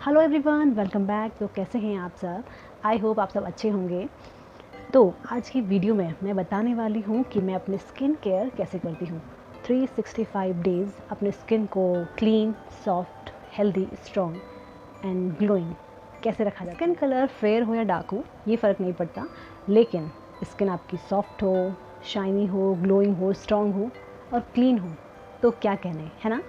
Hello everyone, welcome back. तो कैसे हैं आप सब? आई होप आप सब अच्छे होंगे। तो आज की वीडियो में मैं बताने वाली हूँ कि मैं अपने स्किन केयर कैसे करती हूँ। 365 डेज़ अपने स्किन को clean, soft, healthy, strong and glowing कैसे रखा जाए। स्किन कलर फेयर हो या डार्क हो ये फ़र्क नहीं पड़ता, लेकिन स्किन आपकी सॉफ्ट हो, शाइनी हो, ग्लोइंग हो, स्ट्रॉन्ग हो और क्लीन हो तो क्या कहने, है ना।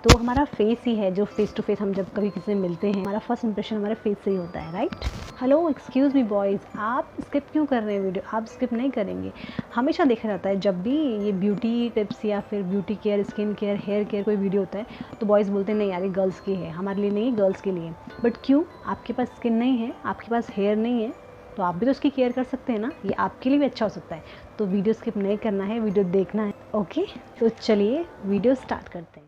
तो हमारा फेस ही है जो फेस टू फेस हम जब कभी किसी से मिलते हैं, हमारा फर्स्ट इंप्रेशन हमारे फेस से ही होता है, right. Hello, excuse me boys, आप स्किप क्यों कर रहे हैं वीडियो? आप स्किप नहीं करेंगे। हमेशा देखा जाता है जब भी ये ब्यूटी टिप्स या फिर beauty care, skin care, hair care कोई वीडियो होता है तो बॉयज़ बोलते हैं नहीं यार ये गर्ल्स की है, हमारे लिए नहीं, गर्ल्स के लिए। बट क्यों? आपके पास स्किन नहीं है, आपके पास हेयर नहीं है, तो आप भी तो उसकी केयर कर सकते हैं ना। ये आपके लिए भी अच्छा हो सकता है। तो वीडियो स्किप नहीं करना है, वीडियो देखना है। ओके, तो चलिए वीडियो स्टार्ट करते हैं।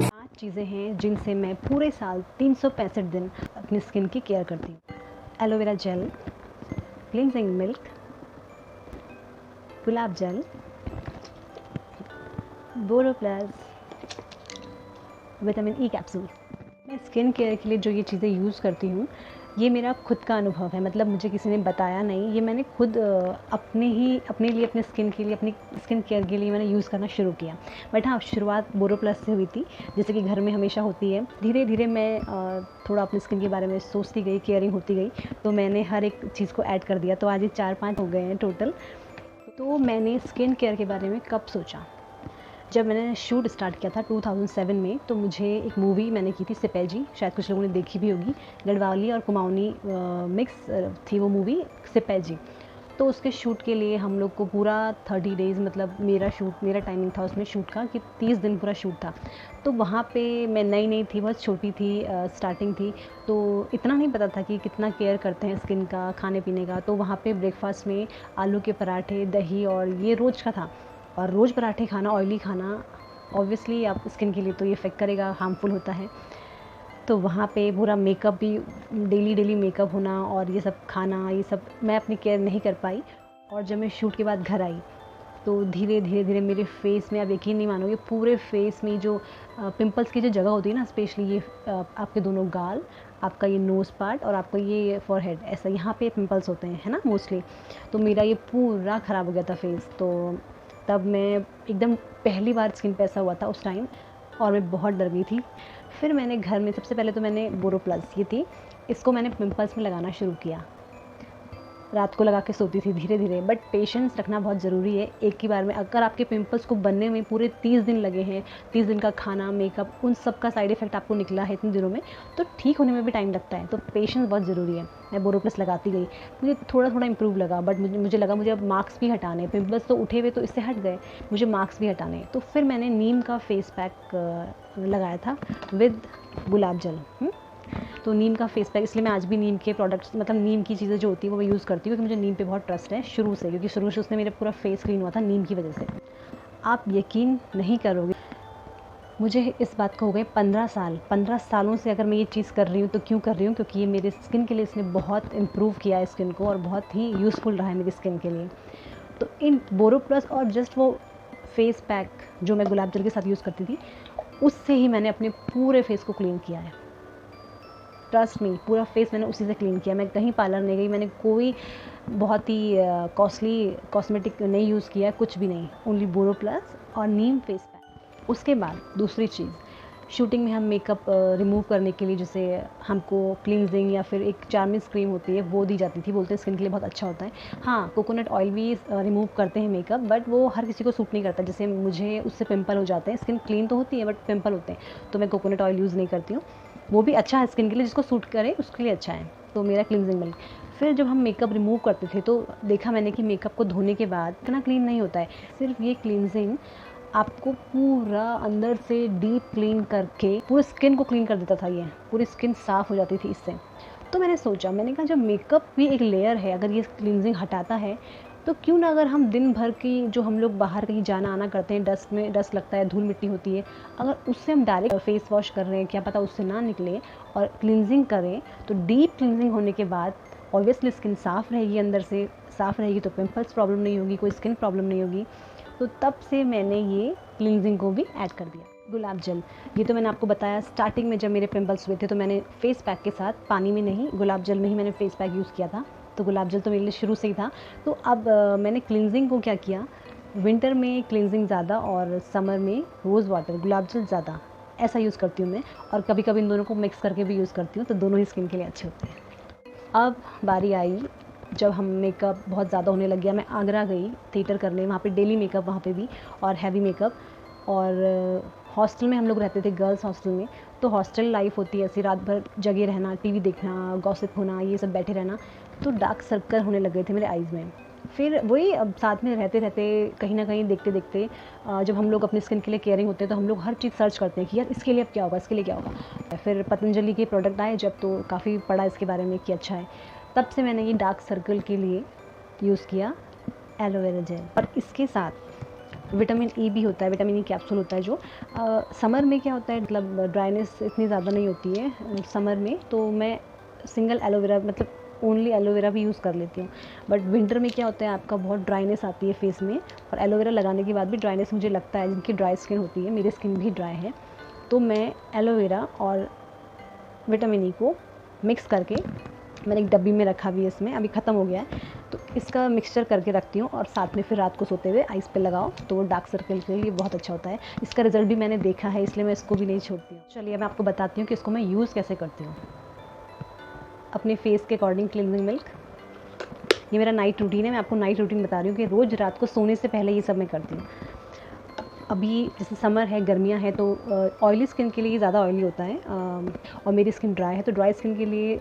5 चीज़ें हैं जिनसे मैं पूरे साल 365 दिन अपनी स्किन की केयर करती हूँ। एलोवेरा जेल, क्लिनजिंग मिल्क, गुलाब जल, बोरो प्लस, विटामिन ई कैप्सूल। मैं स्किन केयर के लिए जो ये चीज़ें यूज़ करती हूँ ये मेरा खुद का अनुभव है, मतलब मुझे किसी ने बताया नहीं, ये मैंने खुद अपने लिए, अपने स्किन के लिए, अपनी स्किन केयर के लिए मैंने यूज़ करना शुरू किया। बट हाँ, शुरुआत बोरो प्लस से हुई थी, जैसे कि घर में हमेशा होती है। धीरे धीरे मैं थोड़ा अपनी स्किन के बारे में सोचती गई, केयरिंग होती गई, तो मैंने हर एक चीज़ को ऐड कर दिया। तो आज ये 4-5 हो गए हैं टोटल। तो मैंने स्किन केयर के बारे में कब सोचा? जब मैंने शूट स्टार्ट किया था 2007 में, तो मुझे एक मूवी मैंने की थी सिपैजी, शायद कुछ लोगों ने देखी भी होगी। गढ़वाली और कुमाऊनी मिक्स थी वो मूवी सिपैजी। तो उसके शूट के लिए हम लोग को पूरा 30 डेज़, मतलब मेरा टाइमिंग था उसमें शूट का कि 30 दिन पूरा शूट था। तो वहाँ पे मैं नई थी, बहुत छोटी थी, स्टार्टिंग थी, तो इतना नहीं पता था कि कितना केयर करते हैं स्किन का, खाने पीने का। तो वहाँ पे ब्रेकफास्ट में आलू के पराठे, दही, और ये रोज़ का था। और रोज़ पराठे खाना, ऑयली खाना, ऑब्वियसली आप स्किन के लिए तो ये इफ़ेक्ट करेगा, हार्मफुल होता है। तो वहाँ पे पूरा मेकअप भी, डेली मेकअप होना और ये सब खाना, ये सब मैं अपनी केयर नहीं कर पाई। और जब मैं शूट के बाद घर आई तो धीरे मेरे फेस में, आप यकीन नहीं मानोगे, पूरे फेस में जो पिंपल्स की जो जगह होती है ना, स्पेशली ये आपके दोनों गाल, आपका ये नोज़ पार्ट और आपका ये फॉरहेड, ऐसा यहाँ पे पिंपल्स होते हैं, है ना, मोस्टली। तो मेरा ये पूरा ख़राब हो गया था फेस। तो तब मैं एकदम पहली बार स्किन पे ऐसा हुआ था उस टाइम, और मैं बहुत डर गई थी। फिर मैंने घर में सबसे पहले तो मैंने बोरो प्लस, ये थी, इसको मैंने पिंपल्स में लगाना शुरू किया। रात को लगा के सोती थी धीरे। बट पेशेंस रखना बहुत ज़रूरी है। एक ही बार में अगर आपके पिंपल्स को बनने में पूरे 30 दिन लगे हैं, 30 दिन का खाना, मेकअप, उन सब का साइड इफ़ेक्ट आपको निकला है इतने दिनों में, तो ठीक होने में भी टाइम लगता है। तो पेशेंस बहुत ज़रूरी है। मैं बोरो प्लस लगाती गई, मुझे थोड़ा इंप्रूव लगा, बट मुझे लगा मुझे अब मार्क्स भी हटाने, पिंपल्स तो उठे हुए तो इससे हट गए, मुझे मार्क्स भी हटाने। तो फिर मैंने नीम का फेस पैक लगाया था विद गुलाब जल। तो नीम का फेस पैक, इसलिए मैं आज भी नीम के प्रोडक्ट्स, मतलब नीम की चीज़ें जो होती है वो मैं यूज़ करती हूँ, क्योंकि मुझे नीम पे बहुत ट्रस्ट है शुरू से, क्योंकि शुरू से उसने मेरा पूरा फेस क्लीन हुआ था नीम की वजह से। आप यकीन नहीं करोगे, मुझे इस बात को हो गए 15 साल। 15 सालों से अगर मैं ये चीज़ कर रही हूँ तो क्यों कर रही हूँ? क्योंकि ये मेरे स्किन के लिए इसने बहुत इम्प्रूव किया है स्किन को, और बहुत ही यूज़फुल रहा है मेरी स्किन के लिए। तो इन बोरो प्लस और जस्ट वो फेस पैक जो मैं गुलाब जल के साथ यूज़ करती थी, उससे ही मैंने अपने पूरे फेस को क्लीन किया है। ट्रस्ट मी, पूरा फेस मैंने उसी से क्लीन किया। मैं कहीं पार्लर नहीं गई, मैंने कोई बहुत ही कॉस्टली कॉस्मेटिक नहीं यूज़ किया, कुछ भी नहीं, ओनली बोरो प्लस और नीम फेस पैक। उसके बाद दूसरी चीज़, शूटिंग में हम मेकअप रिमूव करने के लिए जैसे हमको क्लींजिंग या फिर एक चार्मिस क्रीम होती है वो दी जाती थी, बोलते हैं स्किन के लिए बहुत अच्छा होता है। हाँ, कोकोनट ऑयल भी रिमूव करते हैं मेकअप, बट वो हर किसी को सूट नहीं करता। जैसे मुझे उससे पिंपल हो जाते हैं, स्किन क्लीन तो होती है बट पिंपल होते हैं, तो मैं कोकोनट ऑयल यूज़ नहीं करती हूँ। वो भी अच्छा है स्किन के लिए, जिसको सूट करे उसके लिए अच्छा है। तो मेरा क्लींजिंग मिल्क। फिर जब हम मेकअप रिमूव करते थे तो देखा मैंने कि मेकअप को धोने के बाद इतना क्लीन नहीं होता है। सिर्फ ये क्लींजिंग आपको पूरा अंदर से डीप क्लीन करके पूरी स्किन को क्लीन कर देता था। ये पूरी स्किन साफ़ हो जाती थी इससे। तो मैंने सोचा, मैंने कहा जब मेकअप भी एक लेयर है, अगर ये क्लींजिंग हटाता है तो क्यों ना, अगर हम दिन भर की जो हम लोग बाहर कहीं जाना आना करते हैं, डस्ट में डस्ट लगता है, धूल मिट्टी होती है, अगर उससे हम डायरेक्ट फेस वॉश कर रहे हैं, क्या पता उससे ना निकले, और क्लींजिंग करें, तो डीप क्लींजिंग होने के बाद ऑब्वियसली स्किन साफ़ रहेगी, अंदर से साफ़ रहेगी, तो पिंपल्स प्रॉब्लम नहीं होगी, कोई स्किन प्रॉब्लम नहीं होगी। तो तब से मैंने ये क्लिनजिंग को भी ऐड कर दिया। गुलाब जल, ये तो मैंने आपको बताया स्टार्टिंग में जब मेरे पिंपल्स हुए थे तो मैंने फेस पैक के साथ, पानी में नहीं गुलाब जल में ही मैंने फेस पैक यूज़ किया था। तो गुलाब जल तो मेरे लिए शुरू से ही था। तो अब मैंने क्लिनजिंग को क्या किया, विंटर में क्लिनजिंग ज़्यादा और समर में रोज़ वाटर, गुलाब जल ज़्यादा, ऐसा यूज़ करती हूँ मैं। और कभी कभी इन दोनों को मिक्स करके भी यूज़ करती हूँ, तो दोनों ही स्किन के लिए अच्छे होते हैं। अब बारी आई जब हम मेकअप बहुत ज़्यादा होने लग गया, मैं आगरा गई थिएटर करने, वहाँ पे डेली मेकअप वहाँ पे भी और हैवी मेकअप। और हॉस्टल में हम लोग रहते थे, गर्ल्स हॉस्टल में। तो हॉस्टल लाइफ होती है ऐसी, रात भर जगे रहना, टीवी देखना, गॉसिप होना, ये सब बैठे रहना। तो डार्क सर्कल होने लग गए थे मेरे आईज़ में। फिर वही, अब साथ में रहते रहते कहीं ना कहीं देखते देखते जब हम लोग अपनी स्किन के लिए केयरिंग होते हैं तो हम लोग हर चीज़ सर्च करते हैं कि यार इसके लिए अब क्या होगा, इसके लिए क्या होगा। फिर पतंजलि के प्रोडक्ट आए जब, तो काफ़ी पढ़ा इसके बारे में कि अच्छा है। तब से मैंने ये डार्क सर्कल के लिए यूज़ किया एलोवेरा जेल। और इसके साथ विटामिन ई भी होता है, विटामिन ई कैप्सूल होता है जो समर में क्या होता है, मतलब ड्राइनेस इतनी ज़्यादा नहीं होती है समर में, तो मैं सिंगल एलोवेरा, मतलब ओनली एलोवेरा भी यूज़ कर लेती हूँ। बट विंटर में क्या होता है, आपका बहुत ड्राइनेस आती है फेस में, और एलोवेरा लगाने के बाद भी ड्राइनेस मुझे लगता है, जिनकी ड्राई स्किन होती है, मेरी स्किन भी ड्राई है, तो मैं एलोवेरा और विटामिन ई को मिक्स करके मैंने एक डब्बी में रखा भी है, इसमें अभी ख़त्म हो गया है, तो इसका मिक्सचर करके रखती हूँ और साथ में फिर रात को सोते हुए आइस पे लगाओ, तो वो डार्क सर्कल के लिए बहुत अच्छा होता है। इसका रिजल्ट भी मैंने देखा है, इसलिए मैं इसको भी नहीं छोड़ती हूँ। चलिए मैं आपको बताती हूँ कि इसको मैं यूज़ कैसे करती हूँ। अपने फेस के अकॉर्डिंग क्लिनजिंग मिल्क, ये मेरा नाइट रूटीन है। मैं आपको नाइट रूटीन बता रही हूँ कि रोज़ रात को सोने से पहले ये सब मैं करती हूँ। अभी जैसे समर है, गर्मियाँ हैं, तो ऑयली स्किन के लिए ज़्यादा ऑयली होता है, और मेरी स्किन ड्राई है, तो ड्राई स्किन के लिए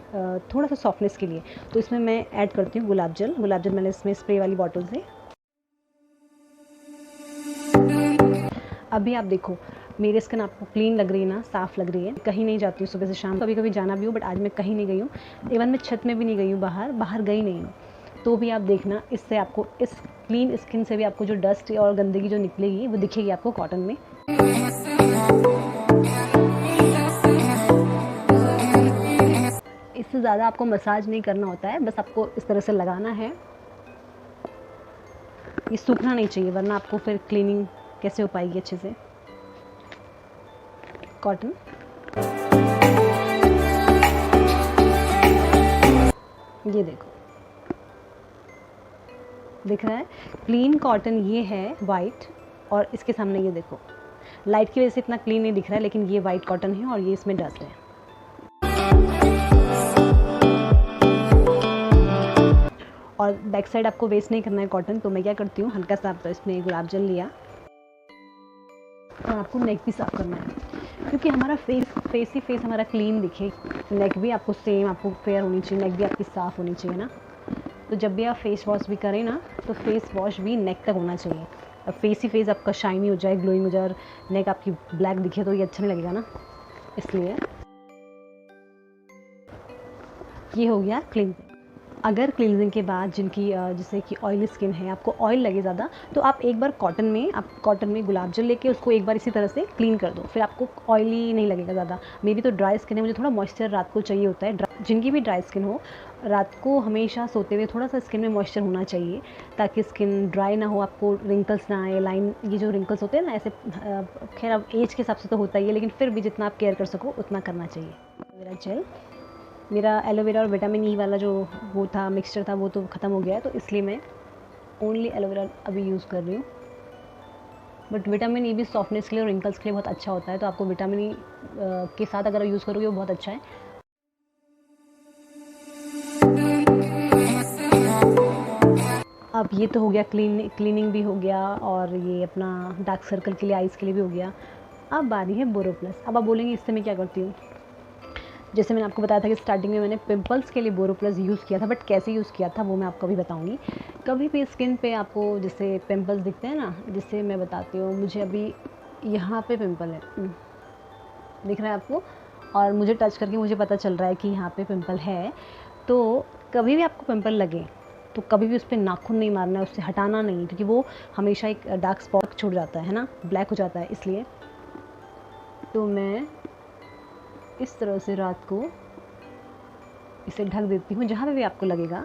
थोड़ा सा सॉफ्टनेस के लिए तो इसमें मैं ऐड करती हूँ गुलाब जल। गुलाब जल मैंने इसमें स्प्रे वाली बॉटल से, अभी आप देखो मेरी स्किन आपको क्लीन लग रही है ना, साफ़ लग रही है। कहीं नहीं जाती हूँ सुबह से शाम, कभी कभी जाना भी हो, बट आज मैं कहीं नहीं गई हूँ। इवन मैं छत में भी नहीं गई हूँ, बाहर गई नहीं हूँ। तो भी आप देखना, इससे आपको, इस क्लीन स्किन से भी आपको जो डस्ट और गंदगी जो निकलेगी वो दिखेगी आपको कॉटन में। इससे ज़्यादा आपको मसाज नहीं करना होता है, बस आपको इस तरह से लगाना है। ये सूखना नहीं चाहिए, वरना आपको फिर क्लीनिंग कैसे हो पाएगी अच्छे से। कॉटन, ये देखो दिख रहा है, क्लीन कॉटन ये है वाइट, और इसके सामने ये देखो लाइट की वजह से इतना क्लीन नहीं दिख रहा है, लेकिन ये वाइट कॉटन है और ये इसमें डस्ट है। और बैक साइड आपको वेस्ट नहीं करना है कॉटन, तो मैं क्या करती हूँ, हल्का सा तो इसमें गुलाब जल लिया, और आपको नेक भी साफ़ करना है, क्योंकि हमारा फेस हमारा क्लीन दिखे। नेक भी आपको सेम, आपको फेयर होनी चाहिए, नेक भी आपकी साफ़ होनी चाहिए ना। तो जब भी आप फेस वॉश भी करें ना, तो फेस वॉश भी नेक तक होना चाहिए। अब फेस आपका शाइनी हो जाए, ग्लोइंग हो जाए, और नेक आपकी ब्लैक दिखे तो ये अच्छा नहीं लगेगा ना, इसलिए ये हो गया क्लींजिंग। अगर क्लींजिंग के बाद जिनकी जैसे कि ऑयली स्किन है, आपको ऑयल लगे ज़्यादा, तो आप एक बार कॉटन में गुलाब जल लेके उसको एक बार इसी तरह से क्लीन कर दो, फिर आपको ऑयली नहीं लगेगा ज़्यादा। मेरी तो ड्राई स्किन है, मुझे थोड़ा मॉइस्चर रात को चाहिए होता है। जिनकी भी ड्राई स्किन हो, रात को हमेशा सोते हुए थोड़ा सा स्किन में मॉइस्चर होना चाहिए, ताकि स्किन ड्राई ना हो, आपको रिंकल्स ना आए, लाइन, ये जो रिंकल्स होते हैं ना ऐसे, खैर अब एज के हिसाब से तो होता ही है, लेकिन फिर भी जितना आप केयर कर सको उतना करना चाहिए। मेरा जेल, मेरा एलोवेरा और विटामिन ई वाला जो वो था मिक्सचर था, वो तो ख़त्म हो गया है, तो इसलिए मैं ओनली एलोवेरा अभी यूज़ कर रही हूँ। बट विटामिन ई भी सॉफ्टनेस के लिए और रिंकल्स के लिए बहुत अच्छा होता है, तो आपको विटामिन ई के साथ अगर यूज़ करोगे वो बहुत अच्छा है। अब ये तो हो गया क्लीनिंग भी हो गया, और ये अपना डार्क सर्कल के लिए, आइज़ के लिए भी हो गया। अब बारी है बोरो प्लस। अब आप बोलेंगे इससे मैं क्या करती हूँ। जैसे मैंने आपको बताया था कि स्टार्टिंग में मैंने पिंपल्स के लिए बोरो प्लस यूज़ किया था, बट कैसे यूज़ किया था वो मैं आपको अभी बताऊँगी। कभी भी स्किन पे आपको जैसे पिंपल्स दिखते हैं ना, जिससे मैं बताती हूँ, मुझे अभी यहाँ पे पिंपल है, दिख रहा है आपको, और मुझे टच करके मुझे पता चल रहा है कि यहाँ पे पिंपल है। तो कभी भी आपको पिंपल लगे तो कभी भी उस पर नाखून नहीं मारना है, उससे हटाना नहीं, क्योंकि वो हमेशा एक डार्क स्पॉट छोड़ जाता है ना, ब्लैक हो जाता है, इसलिए। तो मैं इस तरह से रात को इसे ढक देती हूँ, जहाँ पे भी आपको लगेगा।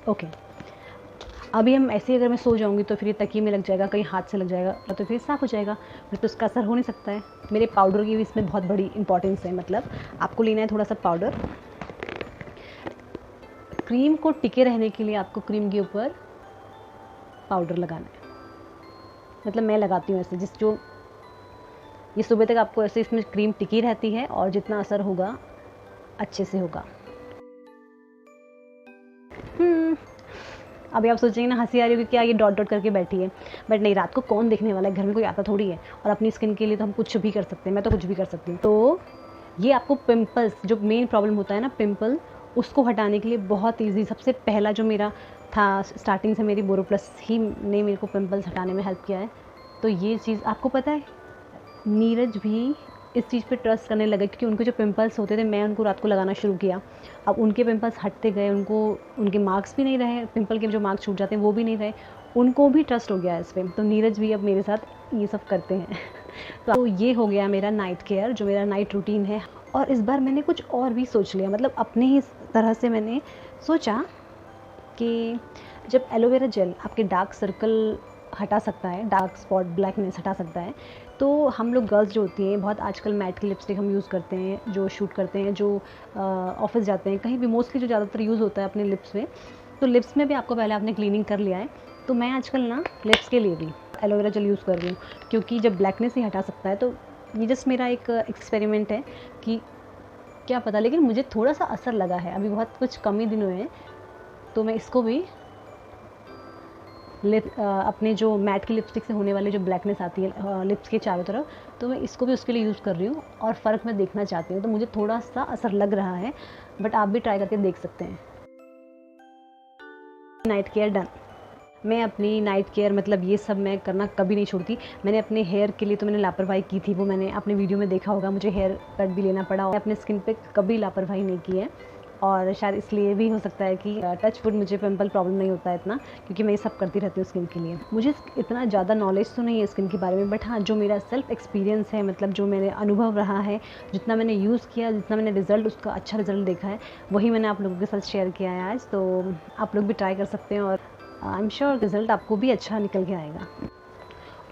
ओके, अभी हम ऐसे ही अगर मैं सो जाऊँगी तो फिर ये तकिए में लग जाएगा, कहीं हाथ से लग जाएगा तो फिर साफ़ हो जाएगा, फिर तो उसका असर हो नहीं सकता है। मेरे पाउडर की भी इसमें बहुत बड़ी इंपॉर्टेंस है। मतलब आपको लेना है थोड़ा सा पाउडर। क्रीम को टिके रहने के लिए आपको क्रीम के ऊपर पाउडर लगाना है। मतलब मैं लगाती हूँ ऐसे, जो ये सुबह तक आपको ऐसे इसमें क्रीम टिकी रहती है और जितना असर होगा अच्छे से होगा। अभी आप सोचेंगे ना, हंसी आ रही होगी क्या ये डॉट डॉट करके बैठी है, बट नहीं, रात को कौन देखने वाला है, घर में कोई आता थोड़ी है। और अपनी स्किन के लिए तो हम कुछ भी कर सकते हैं, मैं तो कुछ भी कर सकती हूँ। तो ये आपको पिंपल्स, जो मेन प्रॉब्लम होता है ना पिंपल, उसको हटाने के लिए बहुत ईजी। सबसे पहला जो मेरा था, स्टार्टिंग से मेरी बोरोप्लस ही ने मेरे को पिंपल्स हटाने में हेल्प किया है। तो ये चीज़ आपको पता है, नीरज भी इस चीज़ पे ट्रस्ट करने लगे, क्योंकि उनको जो पिंपल्स होते थे मैं उनको रात को लगाना शुरू किया। अब उनके पिंपल्स हटते गए, उनके मार्क्स भी नहीं रहे, पिंपल के जो मार्क्स छूट जाते हैं वो भी नहीं रहे, उनको भी ट्रस्ट हो गया इस पर। तो नीरज भी अब मेरे साथ ये सब करते हैं। तो ये हो गया मेरा नाइट केयर, जो मेरा नाइट रूटीन है। और इस बार मैंने कुछ और भी सोच लिया, मतलब अपने ही तरह से मैंने सोचा कि जब एलोवेरा जेल आपके डार्क सर्कल हटा सकता है, डार्क स्पॉट, ब्लैकनेस हटा सकता है, तो हम लोग गर्ल्स जो होती हैं, बहुत आजकल मैट की लिपस्टिक हम यूज़ करते हैं, जो शूट करते हैं, जो ऑफिस जाते हैं, कहीं भी मोस्टली जो ज़्यादातर यूज़ होता है अपने लिप्स में। तो लिप्स में भी आपको पहले आपने क्लीनिंग कर लिया है, तो मैं आजकल ना लिप्स के लिए भी एलोवेरा जेल यूज़ कर रही हूँ, क्योंकि जब ब्लैकनेस ही हटा सकता है। तो ये जस्ट मेरा एक एक्सपेरिमेंट है कि क्या पता, लेकिन मुझे थोड़ा सा असर लगा है, अभी बहुत कुछ कम ही दिन हुए हैं। तो मैं इसको भी अपने जो मैट की लिपस्टिक से होने वाली जो ब्लैकनेस आती है लिप्स के चारों तरफ, तो मैं इसको भी उसके लिए यूज़ कर रही हूँ और फ़र्क मैं देखना चाहती हूँ। तो मुझे थोड़ा सा असर लग रहा है, बट आप भी ट्राई करके देख सकते हैं। Night care done. मैं अपनी नाइट केयर, मतलब ये सब मैं करना कभी नहीं छोड़ती। मैंने अपने हेयर के लिए तो मैंने लापरवाही की थी, वो मैंने अपने वीडियो में देखा होगा, मुझे हेयर कट भी लेना पड़ा। अपने स्किन पे कभी लापरवाही नहीं की है, और शायद इसलिए भी हो सकता है कि टच वुड मुझे पिंपल प्रॉब्लम नहीं होता है इतना, क्योंकि मैं ये सब करती रहती हूँ स्किन के लिए। मुझे इतना ज़्यादा नॉलेज तो नहीं है स्किन के बारे में, बट हाँ, जो मेरा सेल्फ एक्सपीरियंस है, मतलब जो मेरे अनुभव रहा है, जितना मैंने यूज़ किया, जितना मैंने रिज़ल्ट, उसका अच्छा रिज़ल्ट देखा है, वही मैंने आप लोगों के साथ शेयर किया है आज। तो आप लोग भी ट्राई कर सकते हैं, और आई एम श्योर रिज़ल्ट आपको भी अच्छा निकल के आएगा।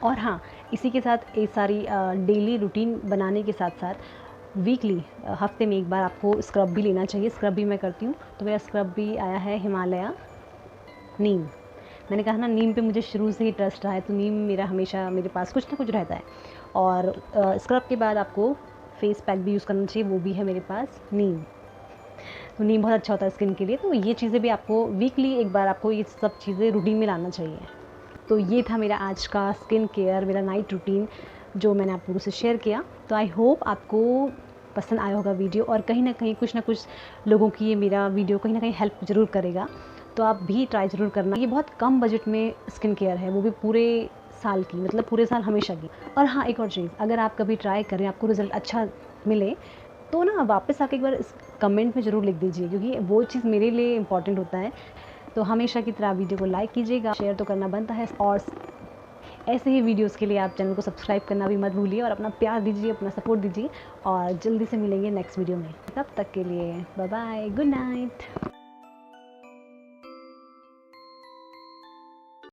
और हाँ, इसी के साथ ये सारी डेली रूटीन बनाने के साथ साथ वीकली, हफ्ते में एक बार आपको स्क्रब भी लेना चाहिए। स्क्रब भी मैं करती हूँ। तो मेरा स्क्रब भी आया है हिमालय नीम। मैंने कहा ना, नीम पे मुझे शुरू से ही ट्रस्ट रहा है, तो नीम मेरा हमेशा मेरे पास कुछ ना कुछ रहता है। और स्क्रब के बाद आपको फेस पैक भी यूज़ करना चाहिए, वो भी है मेरे पास नीम। तो नीम बहुत अच्छा होता है स्किन के लिए। तो ये चीज़ें भी आपको वीकली एक बार आपको ये सब चीज़ें रूटीन में लाना चाहिए। तो ये था मेरा आज का स्किन केयर, मेरा नाइट रूटीन, जो मैंने आप लोगों से शेयर किया। तो आई होप आपको पसंद आया होगा वीडियो, और कहीं ना कहीं कुछ ना कुछ लोगों की ये मेरा वीडियो कहीं ना कहीं हेल्प ज़रूर करेगा। तो आप भी ट्राई ज़रूर करना। ये बहुत कम बजट में स्किन केयर है, वो भी पूरे साल की, मतलब पूरे साल हमेशा की। और हाँ, एक और चीज़, अगर आप कभी ट्राई करें, आपको रिज़ल्ट अच्छा मिले, तो ना वापस आके एक बार इस कमेंट में ज़रूर लिख दीजिए, क्योंकि वो चीज़ मेरे लिए इम्पॉर्टेंट होता है। तो हमेशा की तरह वीडियो को लाइक कीजिएगा, शेयर तो करना बनता है, और ऐसे ही वीडियोस के लिए आप चैनल को सब्सक्राइब करना भी मत भूलिए, और अपना प्यार दीजिए, अपना सपोर्ट दीजिए। और जल्दी से मिलेंगे नेक्स्ट वीडियो में। तब तक के लिए बाय बाय, गुड नाइट।